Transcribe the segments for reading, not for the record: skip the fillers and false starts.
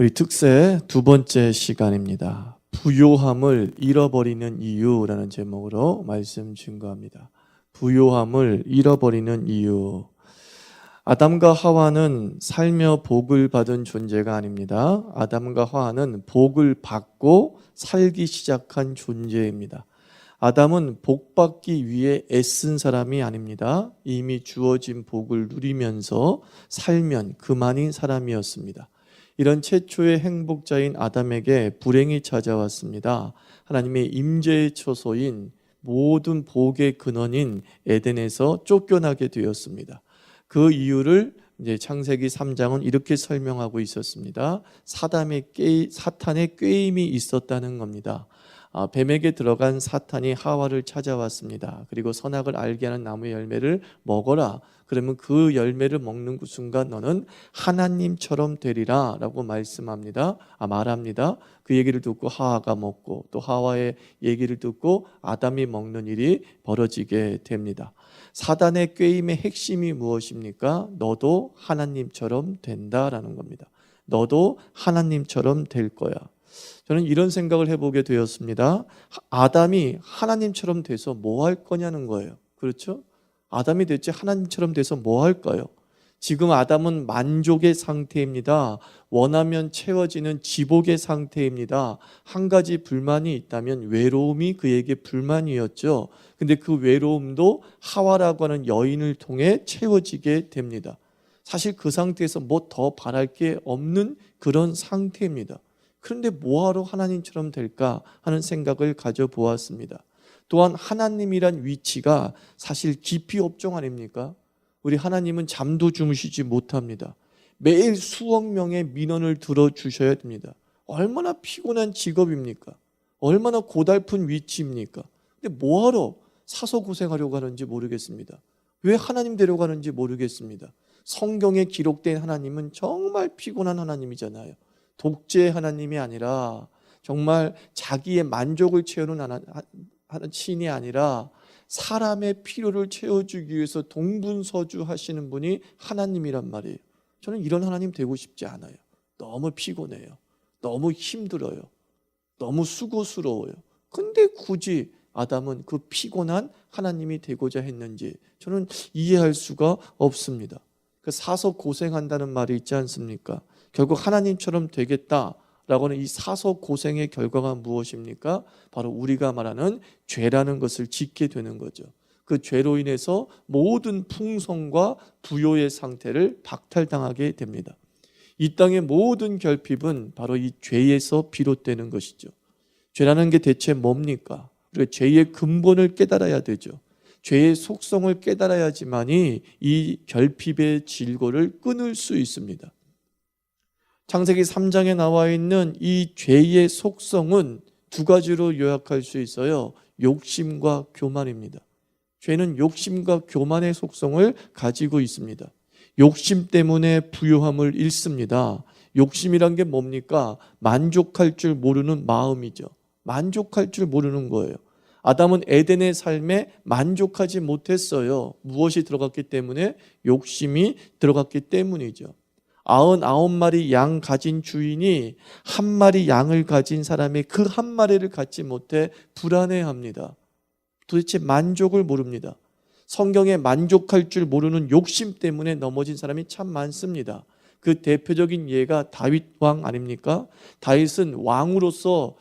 우리 특세 두 번째 시간입니다. 부요함을 잃어버리는 이유라는 제목으로 말씀 증거합니다. 부요함을 잃어버리는 이유. 아담과 하와는 살며 복을 받은 존재가 아닙니다. 아담과 하와는 복을 받고 살기 시작한 존재입니다. 아담은 복 받기 위해 애쓴 사람이 아닙니다. 이미 주어진 복을 누리면서 살면 그만인 사람이었습니다. 이런 최초의 행복자인 아담에게 불행이 찾아왔습니다. 하나님의 임재의 처소인 모든 복의 근원인 에덴에서 쫓겨나게 되었습니다. 그 이유를 이제 창세기 3장은 이렇게 설명하고 있었습니다. 사탄의 꾀임이 있었다는 겁니다. 뱀에게 들어간 사탄이 하와를 찾아왔습니다. 그리고 선악을 알게 하는 나무의 열매를 먹어라. 그러면 그 열매를 먹는 그 순간 너는 하나님처럼 되리라 라고 말합니다. 그 얘기를 듣고 하와가 먹고 또 하와의 얘기를 듣고 아담이 먹는 일이 벌어지게 됩니다. 사단의 꾀임의 핵심이 무엇입니까? 너도 하나님처럼 된다라는 겁니다. 너도 하나님처럼 될 거야. 저는 이런 생각을 해보게 되었습니다. 아담이 하나님처럼 돼서 뭐 할 거냐는 거예요. 그렇죠? 아담이 대체 하나님처럼 돼서 뭐 할까요? 지금 아담은 만족의 상태입니다. 원하면 채워지는 지복의 상태입니다. 한 가지 불만이 있다면 외로움이 그에게 불만이었죠. 근데 그 외로움도 하와라고 하는 여인을 통해 채워지게 됩니다. 사실 그 상태에서 뭐 더 바랄 게 없는 그런 상태입니다. 그런데 뭐하러 하나님처럼 될까 하는 생각을 가져보았습니다. 또한 하나님이란 위치가 사실 기피 업종 아닙니까? 우리 하나님은 잠도 주무시지 못합니다. 매일 수억 명의 민원을 들어주셔야 됩니다. 얼마나 피곤한 직업입니까? 얼마나 고달픈 위치입니까? 근데 뭐하러 사서 고생하려고 하는지 모르겠습니다. 왜 하나님 데려가는지 모르겠습니다. 성경에 기록된 하나님은 정말 피곤한 하나님이잖아요. 독재 하나님이 아니라 정말 자기의 만족을 채우는 신이 아니라 사람의 필요를 채워주기 위해서 동분서주하시는 분이 하나님이란 말이에요. 저는 이런 하나님 되고 싶지 않아요. 너무 피곤해요. 너무 힘들어요. 너무 수고스러워요. 근데 굳이 아담은 그 피곤한 하나님이 되고자 했는지 저는 이해할 수가 없습니다. 그 사서 고생한다는 말이 있지 않습니까? 결국 하나님처럼 되겠다라고 하는 이 사서 고생의 결과가 무엇입니까? 바로 우리가 말하는 죄라는 것을 짓게 되는 거죠. 그 죄로 인해서 모든 풍성과 부요의 상태를 박탈당하게 됩니다. 이 땅의 모든 결핍은 바로 이 죄에서 비롯되는 것이죠. 죄라는 게 대체 뭡니까? 우리가 죄의 근본을 깨달아야 되죠. 죄의 속성을 깨달아야지만이 이 결핍의 질고를 끊을 수 있습니다. 창세기 3장에 나와 있는 이 죄의 속성은 두 가지로 요약할 수 있어요. 욕심과 교만입니다. 죄는 욕심과 교만의 속성을 가지고 있습니다. 욕심 때문에 부요함을 잃습니다. 욕심이란 게 뭡니까? 만족할 줄 모르는 마음이죠. 만족할 줄 모르는 거예요. 아담은 에덴의 삶에 만족하지 못했어요. 무엇이 들어갔기 때문에? 욕심이 들어갔기 때문이죠. 99마리 양 가진 주인이 한 마리 양을 가진 사람이 그 한 마리를 갖지 못해 불안해합니다. 도대체 만족을 모릅니다. 성경에 만족할 줄 모르는 욕심 때문에 넘어진 사람이 참 많습니다. 그 대표적인 예가 다윗 왕 아닙니까? 다윗은 왕으로서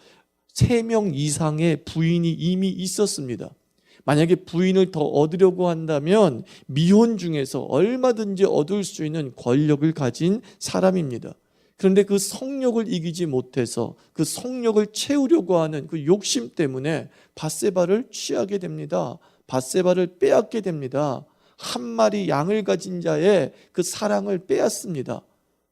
3명 이상의 부인이 이미 있었습니다. 만약에 부인을 더 얻으려고 한다면 미혼 중에서 얼마든지 얻을 수 있는 권력을 가진 사람입니다. 그런데 그 성욕을 이기지 못해서 그 성욕을 채우려고 하는 그 욕심 때문에 밧세바를 취하게 됩니다. 밧세바를 빼앗게 됩니다. 한 마리 양을 가진 자의 그 사랑을 빼앗습니다.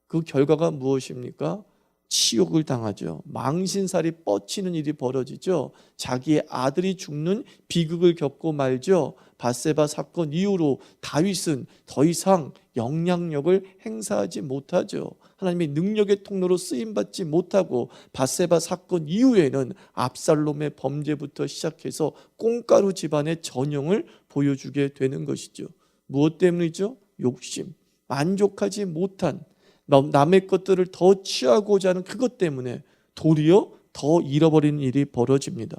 그 결과가 무엇입니까? 치욕을 당하죠. 망신살이 뻗치는 일이 벌어지죠. 자기의 아들이 죽는 비극을 겪고 말죠. 밧세바 사건 이후로 다윗은 더 이상 영향력을 행사하지 못하죠. 하나님의 능력의 통로로 쓰임받지 못하고 밧세바 사건 이후에는 압살롬의 범죄부터 시작해서 꽁가루 집안의 전형을 보여주게 되는 것이죠. 무엇 때문이죠? 욕심, 만족하지 못한, 남의 것들을 더 취하고자 하는 그것 때문에 도리어 더 잃어버리는 일이 벌어집니다.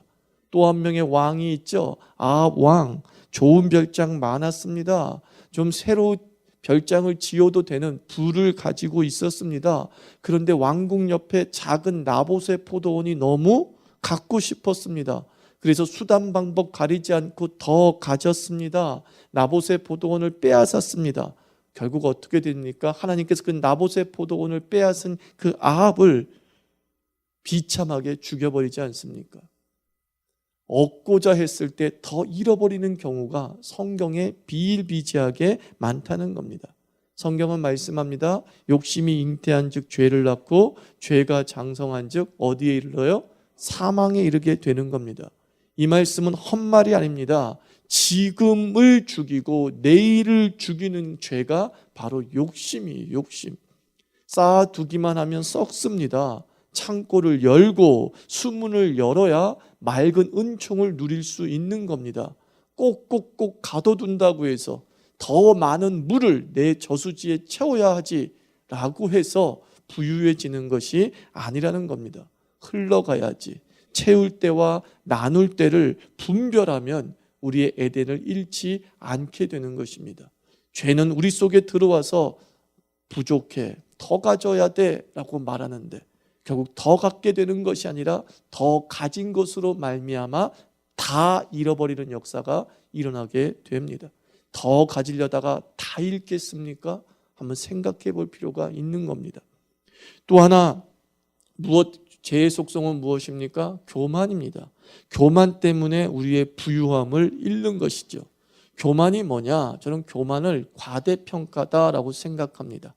또 한 명의 왕이 있죠. 아합 왕. 좋은 별장 많았습니다. 좀 새로 별장을 지어도 되는 부를 가지고 있었습니다. 그런데 왕궁 옆에 작은 나봇의 포도원이 너무 갖고 싶었습니다. 그래서 수단 방법 가리지 않고 더 가졌습니다. 나봇의 포도원을 빼앗았습니다. 결국 어떻게 됩니까? 하나님께서 그 나봇의 포도원을 빼앗은 그 아합을 비참하게 죽여버리지 않습니까? 얻고자 했을 때 더 잃어버리는 경우가 성경에 비일비재하게 많다는 겁니다. 성경은 말씀합니다. 욕심이 잉태한 즉 죄를 낳고 죄가 장성한 즉 어디에 이르러요? 사망에 이르게 되는 겁니다. 이 말씀은 헛말이 아닙니다. 지금을 죽이고 내일을 죽이는 죄가 바로 욕심이에요. 욕심. 쌓아두기만 하면 썩습니다. 창고를 열고 수문을 열어야 맑은 은총을 누릴 수 있는 겁니다. 꼭꼭꼭 가둬둔다고 해서 더 많은 물을 내 저수지에 채워야 하지라고 해서 부유해지는 것이 아니라는 겁니다. 흘러가야지. 채울 때와 나눌 때를 분별하면 우리의 에덴을 잃지 않게 되는 것입니다. 죄는 우리 속에 들어와서 부족해, 더 가져야 돼 라고 말하는데 결국 더 갖게 되는 것이 아니라 더 가진 것으로 말미암아 다 잃어버리는 역사가 일어나게 됩니다. 더 가지려다가 다 잃겠습니까? 한번 생각해 볼 필요가 있는 겁니다. 또 하나 죄의 속성은 무엇입니까? 교만입니다. 교만 때문에 우리의 부유함을 잃는 것이죠. 교만이 뭐냐? 저는 교만을 과대평가다라고 생각합니다.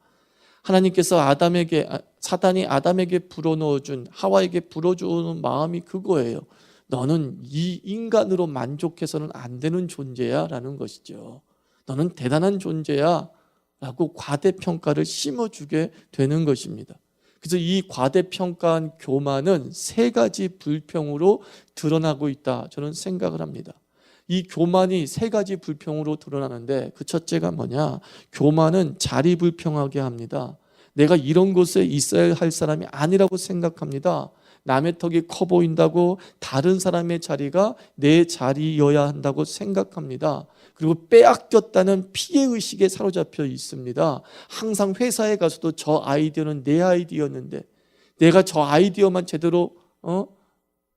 하나님께서 사단이 아담에게 불어넣어준, 하와에게 불어주는 마음이 그거예요. 너는 이 인간으로 만족해서는 안 되는 존재야 라는 것이죠. 너는 대단한 존재야 라고 과대평가를 심어주게 되는 것입니다. 그래서 이 과대평가한 교만은 세 가지 불평으로 드러나고 있다 저는 생각을 합니다. 이 교만이 세 가지 불평으로 드러나는데 그 첫째가 뭐냐? 교만은 자리불평하게 합니다. 내가 이런 곳에 있어야 할 사람이 아니라고 생각합니다. 남의 턱이 커 보인다고 다른 사람의 자리가 내 자리여야 한다고 생각합니다. 그리고 빼앗겼다는 피해의식에 사로잡혀 있습니다. 항상 회사에 가서도 저 아이디어는 내 아이디어였는데 내가 저 아이디어만 제대로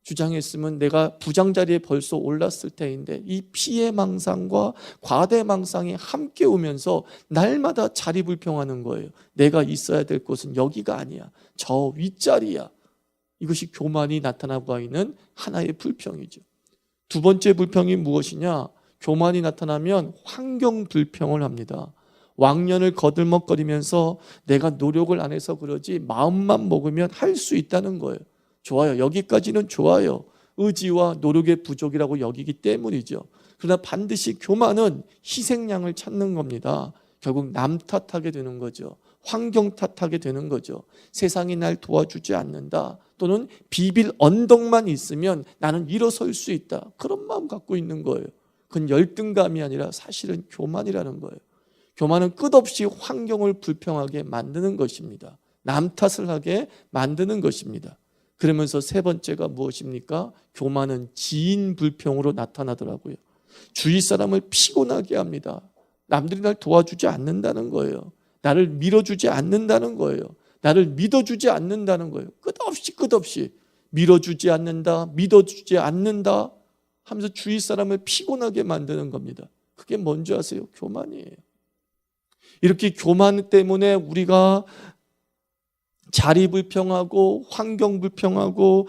주장했으면 내가 부장 자리에 벌써 올랐을 테인데 이 피해망상과 과대망상이 함께 오면서 날마다 자리불평하는 거예요. 내가 있어야 될 곳은 여기가 아니야. 저 윗자리야. 이것이 교만이 나타나고 있는 하나의 불평이죠. 두 번째 불평이 무엇이냐? 교만이 나타나면 환경 불평을 합니다. 왕년을 거들먹거리면서 내가 노력을 안 해서 그러지 마음만 먹으면 할 수 있다는 거예요. 좋아요. 여기까지는 좋아요. 의지와 노력의 부족이라고 여기기 때문이죠. 그러나 반드시 교만은 희생양을 찾는 겁니다. 결국 남 탓하게 되는 거죠. 환경 탓하게 되는 거죠. 세상이 날 도와주지 않는다. 또는 비빌 언덕만 있으면 나는 일어설 수 있다. 그런 마음 갖고 있는 거예요. 그건 열등감이 아니라 사실은 교만이라는 거예요. 교만은 끝없이 환경을 불평하게 만드는 것입니다. 남 탓을 하게 만드는 것입니다. 그러면서 세 번째가 무엇입니까? 교만은 지인 불평으로 나타나더라고요. 주위 사람을 피곤하게 합니다. 남들이 날 도와주지 않는다는 거예요. 나를 밀어주지 않는다는 거예요. 나를 믿어주지 않는다는 거예요. 끝없이 밀어주지 않는다, 믿어주지 않는다 하면서 주위 사람을 피곤하게 만드는 겁니다. 그게 뭔지 아세요? 교만이에요. 이렇게 교만 때문에 우리가 자리 불평하고 환경 불평하고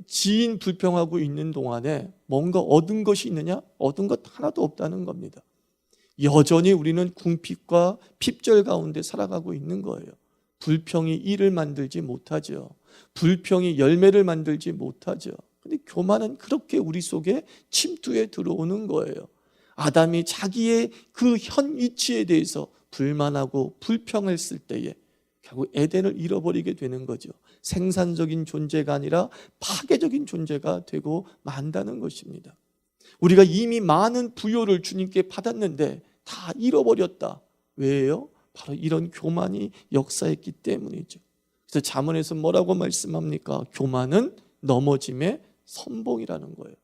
지인 불평하고 있는 동안에 뭔가 얻은 것이 있느냐? 얻은 것 하나도 없다는 겁니다. 여전히 우리는 궁핍과 핍절 가운데 살아가고 있는 거예요. 불평이 일을 만들지 못하죠. 불평이 열매를 만들지 못하죠. 근데 교만은 그렇게 우리 속에 침투해 들어오는 거예요. 아담이 자기의 그 현 위치에 대해서 불만하고 불평했을 때에 결국 에덴을 잃어버리게 되는 거죠. 생산적인 존재가 아니라 파괴적인 존재가 되고 만다는 것입니다. 우리가 이미 많은 부요를 주님께 받았는데 다 잃어버렸다. 왜요? 바로 이런 교만이 역사했기 때문이죠. 그래서 잠언에서 뭐라고 말씀합니까? 교만은 넘어짐의 선봉이라는 거예요.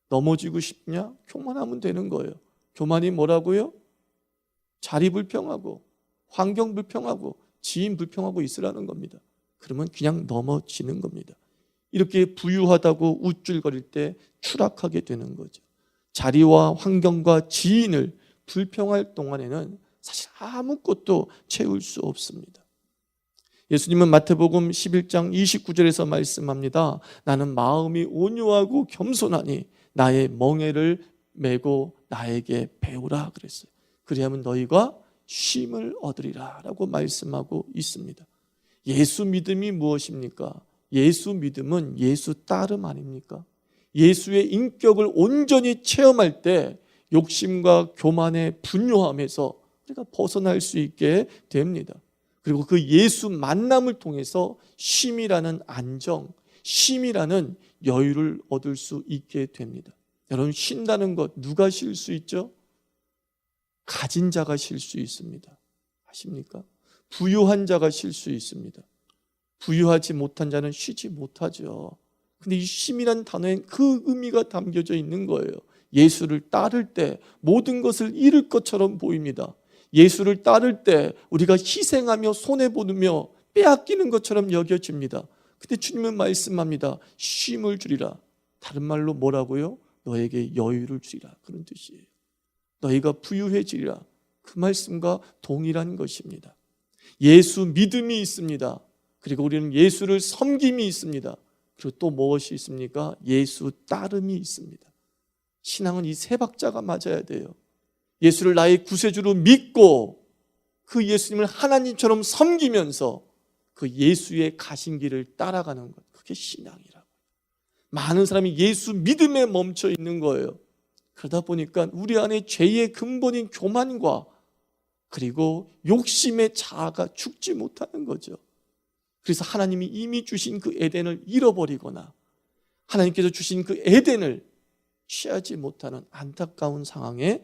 넘어지고 싶냐? 교만하면 되는 거예요. 교만이 뭐라고요? 자리 불평하고 환경 불평하고 지인 불평하고 있으라는 겁니다. 그러면 그냥 넘어지는 겁니다. 이렇게 부유하다고 우쭐거릴 때 추락하게 되는 거죠. 자리와 환경과 지인을 불평할 동안에는 사실 아무것도 채울 수 없습니다. 예수님은 마태복음 11장 29절에서 말씀합니다. 나는 마음이 온유하고 겸손하니 나의 멍에를 메고 나에게 배우라 그랬어요. 그리하면 너희가 쉼을 얻으리라 라고 말씀하고 있습니다. 예수 믿음이 무엇입니까? 예수 믿음은 예수 따름 아닙니까? 예수의 인격을 온전히 체험할 때 욕심과 교만의 분요함에서 우리가 벗어날 수 있게 됩니다. 그리고 그 예수 만남을 통해서 쉼이라는 안정, 쉼이라는 여유를 얻을 수 있게 됩니다. 여러분, 쉰다는 것 누가 쉴 수 있죠? 가진 자가 쉴 수 있습니다. 아십니까? 부유한 자가 쉴 수 있습니다. 부유하지 못한 자는 쉬지 못하죠. 근데 이 쉼이라는 단어엔 그 의미가 담겨져 있는 거예요. 예수를 따를 때 모든 것을 잃을 것처럼 보입니다. 예수를 따를 때 우리가 희생하며 손해보며 빼앗기는 것처럼 여겨집니다. 근데 주님은 말씀합니다. 쉼을 주리라. 다른 말로 뭐라고요? 너에게 여유를 주리라. 그런 뜻이에요. 너희가 부유해지리라. 그 말씀과 동일한 것입니다. 예수 믿음이 있습니다. 그리고 우리는 예수를 섬김이 있습니다. 그리고 또 무엇이 있습니까? 예수 따름이 있습니다. 신앙은 이 세 박자가 맞아야 돼요. 예수를 나의 구세주로 믿고 그 예수님을 하나님처럼 섬기면서 그 예수의 가신 길을 따라가는 것, 그게 신앙이라고. 많은 사람이 예수 믿음에 멈춰 있는 거예요. 그러다 보니까 우리 안에 죄의 근본인 교만과 그리고 욕심의 자아가 죽지 못하는 거죠. 그래서 하나님이 이미 주신 그 에덴을 잃어버리거나 하나님께서 주신 그 에덴을 취하지 못하는 안타까운 상황에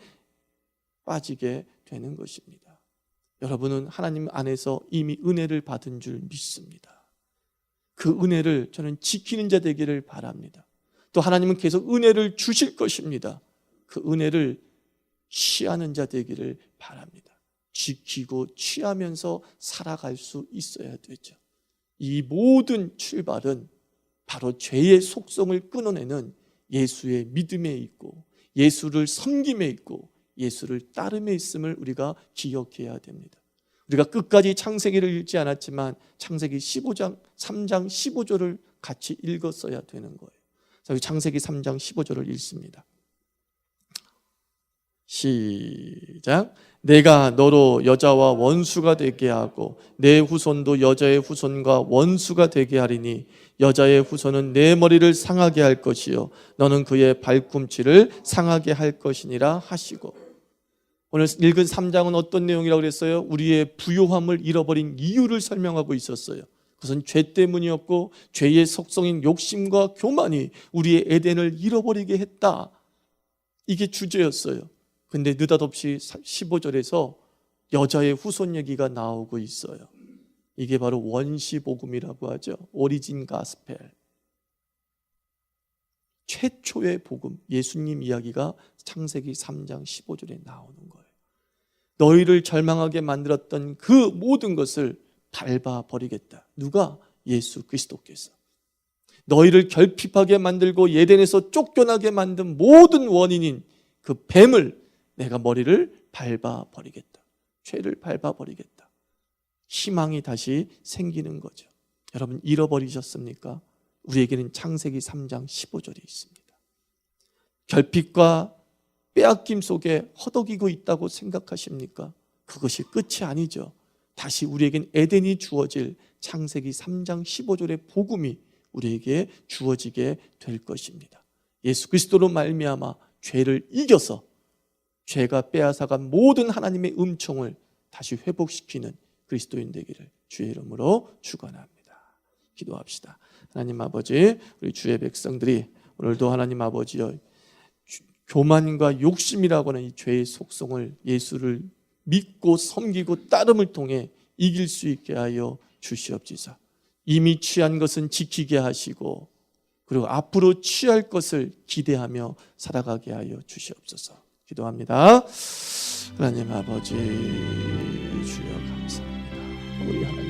빠지게 되는 것입니다. 여러분은 하나님 안에서 이미 은혜를 받은 줄 믿습니다. 그 은혜를 저는 지키는 자 되기를 바랍니다. 또 하나님은 계속 은혜를 주실 것입니다. 그 은혜를 취하는 자 되기를 바랍니다. 지키고 취하면서 살아갈 수 있어야 되죠. 이 모든 출발은 바로 죄의 속성을 끊어내는 예수의 믿음에 있고 예수를 섬김에 있고 예수를 따름에 있음을 우리가 기억해야 됩니다. 우리가 끝까지 창세기를 읽지 않았지만 창세기 15장 3장 15절을 같이 읽었어야 되는 거예요. 자, 창세기 3장 15절을 읽습니다. 시작. 내가 너로 여자와 원수가 되게 하고 내 후손도 여자의 후손과 원수가 되게 하리니 여자의 후손은 내 머리를 상하게 할 것이요 너는 그의 발꿈치를 상하게 할 것이니라 하시고, 오늘 읽은 3장은 어떤 내용이라고 그랬어요? 우리의 부요함을 잃어버린 이유를 설명하고 있었어요. 그것은 죄 때문이었고 죄의 속성인 욕심과 교만이 우리의 에덴을 잃어버리게 했다. 이게 주제였어요. 근데 느닷없이 15절에서 여자의 후손 얘기가 나오고 있어요. 이게 바로 원시복음이라고 하죠. 오리진 가스펠. 최초의 복음, 예수님 이야기가 창세기 3장 15절에 나오는 거예요. 너희를 절망하게 만들었던 그 모든 것을 밟아버리겠다. 누가? 예수 그리스도께서. 너희를 결핍하게 만들고 에덴에서 쫓겨나게 만든 모든 원인인 그 뱀을 내가 머리를 밟아버리겠다. 죄를 밟아버리겠다. 희망이 다시 생기는 거죠. 여러분, 잃어버리셨습니까? 우리에게는 창세기 3장 15절이 있습니다. 결핍과 빼앗김 속에 허덕이고 있다고 생각하십니까? 그것이 끝이 아니죠. 다시 우리에겐 에덴이 주어질 창세기 3장 15절의 복음이 우리에게 주어지게 될 것입니다. 예수 그리스도로 말미암아 죄를 이겨서 죄가 빼앗아간 모든 하나님의 음총을 다시 회복시키는 그리스도인 되기를 주의 이름으로 축원합니다. 기도합시다. 하나님 아버지, 우리 주의 백성들이 오늘도 하나님 아버지여 교만과 욕심이라고 하는 이 죄의 속성을 예수를 믿고 섬기고 따름을 통해 이길 수 있게 하여 주시옵소서. 이미 취한 것은 지키게 하시고 그리고 앞으로 취할 것을 기대하며 살아가게 하여 주시옵소서. 기도합니다. 하나님 아버지, 주여 감사합니다. 우리 하나님